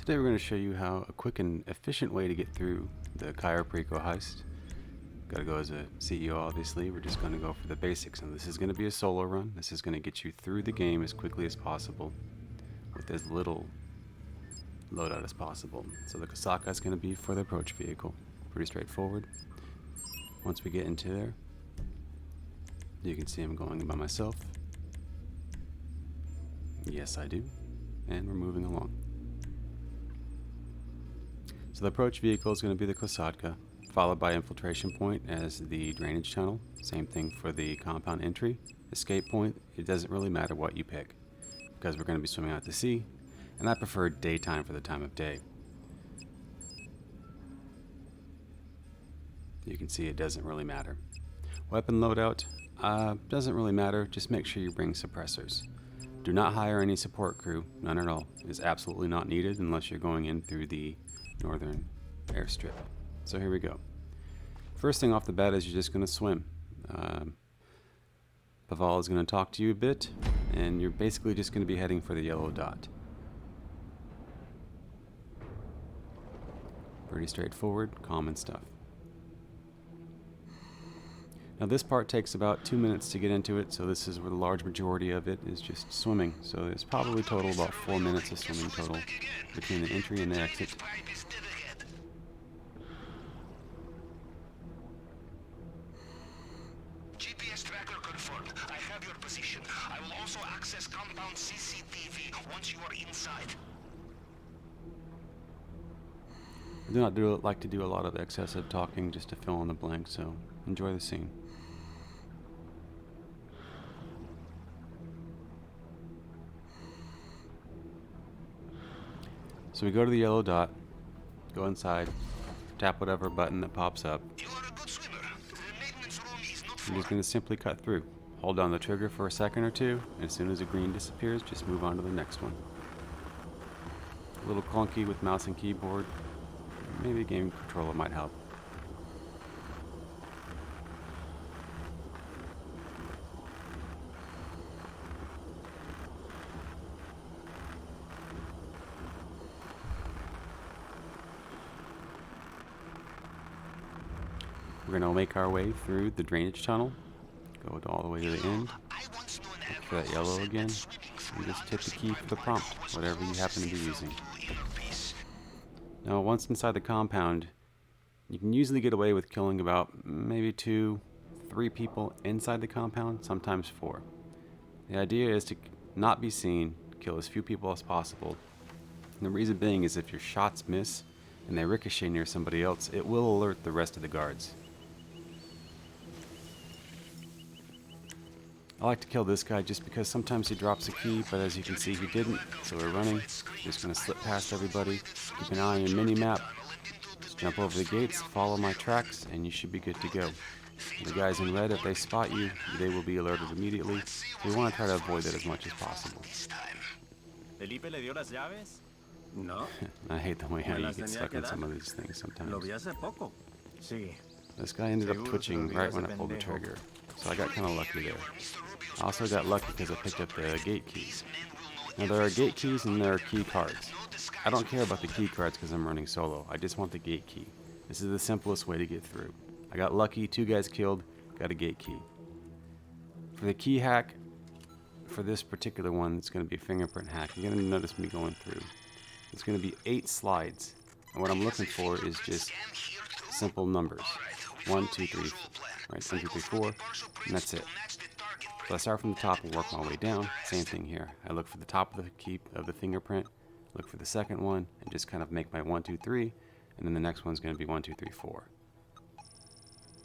Today we're going to show you how a quick and efficient way to get through the Cayo Perico Heist. Got to go as a CEO, obviously. We're just going to go for the basics, and this is going to be a solo run. This is going to get you through the game as quickly as possible with as little loadout as possible. So the Kosaka is going to be for the approach vehicle. Pretty straightforward. Once we get into there, you can see I'm going by myself. Yes, I do. And we're moving along. So the approach vehicle is going to be the Kosaka, followed by infiltration point as the drainage tunnel. Same thing for the compound entry. Escape point, it doesn't really matter what you pick, because we're going to be swimming out to sea, and I prefer daytime for the time of day. You can see it doesn't really matter. Weapon loadout, doesn't really matter, just make sure you bring suppressors. Do not hire any support crew, none at all. It is absolutely not needed unless you're going in through the northern airstrip. So here we go. First thing off the bat is you're just going to swim. Paval is going to talk to you a bit, and you're basically just going to be heading for the yellow dot. Pretty straightforward, common stuff. Now this part takes about 2 minutes to get into it, so this is where the large majority of it is just swimming. So there's probably total about 4 minutes of swimming total between the entry and the exit. GPS tracker confirmed. I have your position. I will also access compound CCTV once you are inside. I do not like to do a lot of excessive talking just to fill in the blanks, so enjoy the scene. So we go to the yellow dot, go inside, tap whatever button that pops up. You are a good swimmer. The maintenance room is not far. I'm just going to simply cut through. Hold down the trigger for a second or two, and as soon as the green disappears, just move on to the next one. A little clunky with mouse and keyboard. Maybe a game controller might help. We're going to make our way through the drainage tunnel, go all the way to the end, look for that yellow again, and just hit the key for the prompt, whatever you happen to be using. Now once inside the compound, you can usually get away with killing about maybe 2-3 people inside the compound, sometimes 4. The idea is to not be seen, kill as few people as possible. And the reason being is if your shots miss and they ricochet near somebody else, it will alert the rest of the guards. I like to kill this guy just because sometimes he drops a key, but as you can see he didn't, so we're running. Just going to slip past everybody. Keep an eye on your mini-map. Just jump over the gates, follow my tracks, and you should be good to go. The guys in red, if they spot you, they will be alerted immediately. We want to try to avoid that as much as possible. ¿Felipe le dio las llaves? No. I hate the way how you get stuck in some of these things sometimes. Lo vi hace poco. Sí. This guy ended up twitching right when I pulled the trigger, so I got kind of lucky there. I also got lucky because I picked up the gate keys. Now there are gate keys and there are key cards. I don't care about the key cards because I'm running solo. I just want the gate key. This is the simplest way to get through. I got lucky, 2 guys killed, got a gate key. For the key hack, for this particular one, it's going to be a fingerprint hack. You're going to notice me going through. It's going to be 8 slides. And what I'm looking for is just simple numbers. 1, 2, 3, right? 1, 2, 3, 4, and that's it. So I start from the top and work my way down. Same thing here. I look for the top of the key of the fingerprint, look for the second one, and just kind of make my 1, 2, 3, and then the next one's going to be 1, 2, 3, 4.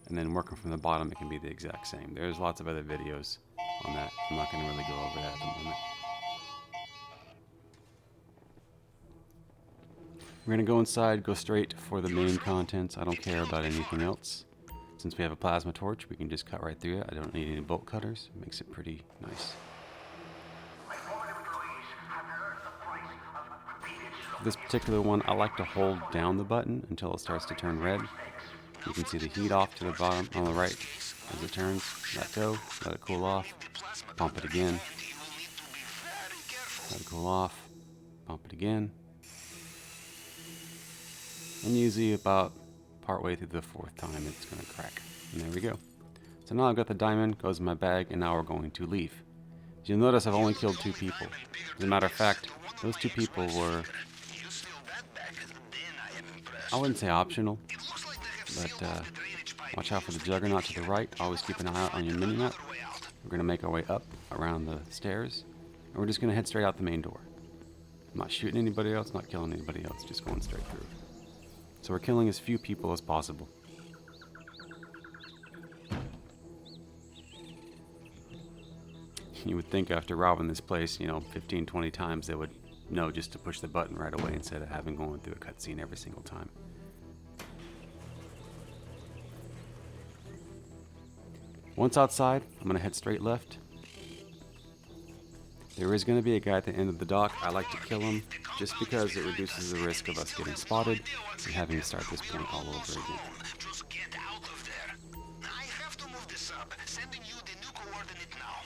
And then working from the bottom, it can be the exact same. There's lots of other videos on that. I'm not going to really go over that at the moment. We're going to go inside, go straight for the main contents. I don't care about anything else. Since we have a plasma torch, we can just cut right through it. I don't need any bolt cutters. It makes it pretty nice. For this particular one, I like to hold down the button until it starts to turn red. You can see the heat off to the bottom on the right as it turns. Let go, let it cool off, pump it again. Let it cool off, pump it again. And usually about partway through the 4th time it's going to crack. And there we go. So now I've got the diamond, goes in my bag, and now we're going to leave. As you'll notice, I've only killed 2 people. As a matter of fact, those 2 people were, I wouldn't say optional, but watch out for the juggernaut to the right. Always keep an eye out on your mini-map. We're going to make our way up around the stairs, and we're just going to head straight out the main door. I'm not shooting anybody else, not killing anybody else, just going straight through. So we're killing as few people as possible. You would think after robbing this place, 15, 20 times, they would know just to push the button right away instead of having going through a cutscene every single time. Once outside, I'm going to head straight left. There is going to be a guy at the end of the dock. I like to kill him just because it reduces the risk of us getting spotted and having to start this point all over again.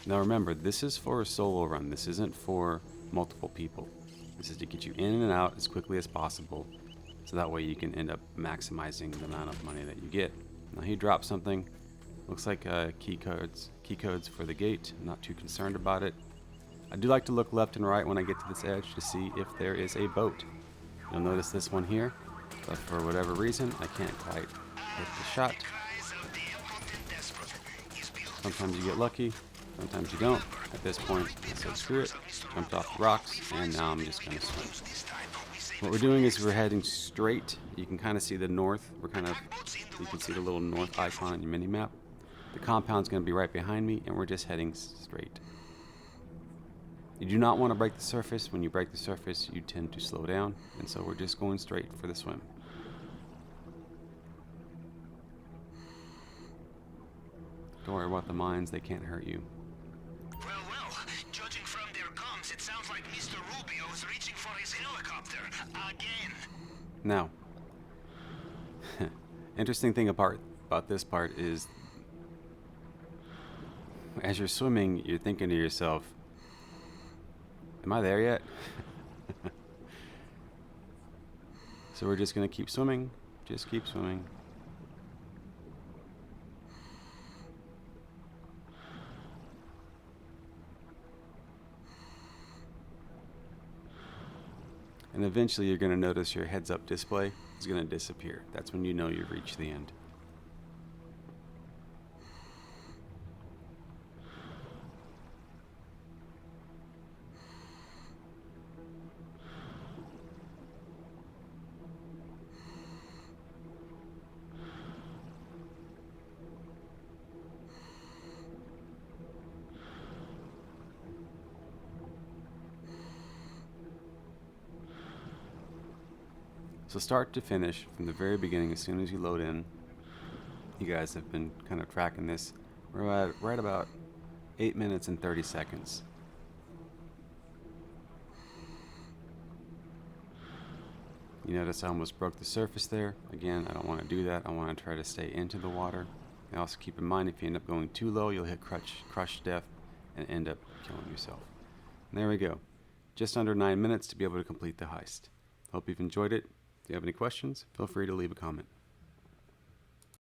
Now remember, this is for a solo run. This isn't for multiple people. This is to get you in and out as quickly as possible, so that way you can end up maximizing the amount of money that you get. Now he dropped something. Looks like key codes for the gate. I'm not too concerned about it. I do like to look left and right when I get to this edge to see if there is a boat. You'll notice this one here, but for whatever reason, I can't quite hit the shot. Sometimes you get lucky, sometimes you don't. At this point, I said screw it, jumped off the rocks, and now I'm just going to swim. What we're doing is we're heading straight. You can kind of see the north. You can see the little north icon on your mini-map. The compound's going to be right behind me, and we're just heading straight. You do not want to break the surface. When you break the surface, you tend to slow down, and so we're just going straight for the swim. Don't worry about the mines, they can't hurt you. Well, judging from their comms, it sounds like Mr. Rubio is reaching for his helicopter again. Now, interesting thing about this part is, as you're swimming, you're thinking to yourself, am I there yet? So we're just going to keep swimming. Just keep swimming. And eventually you're going to notice your heads-up display is going to disappear. That's when you know you've reached the end. So start to finish, from the very beginning, as soon as you load in, you guys have been kind of tracking this. We're at right about 8 minutes and 30 seconds. You notice I almost broke the surface there. Again, I don't want to do that. I want to try to stay into the water. And also keep in mind, if you end up going too low, you'll hit crush death and end up killing yourself. And there we go. Just under 9 minutes to be able to complete the heist. Hope you've enjoyed it. If you have any questions, feel free to leave a comment.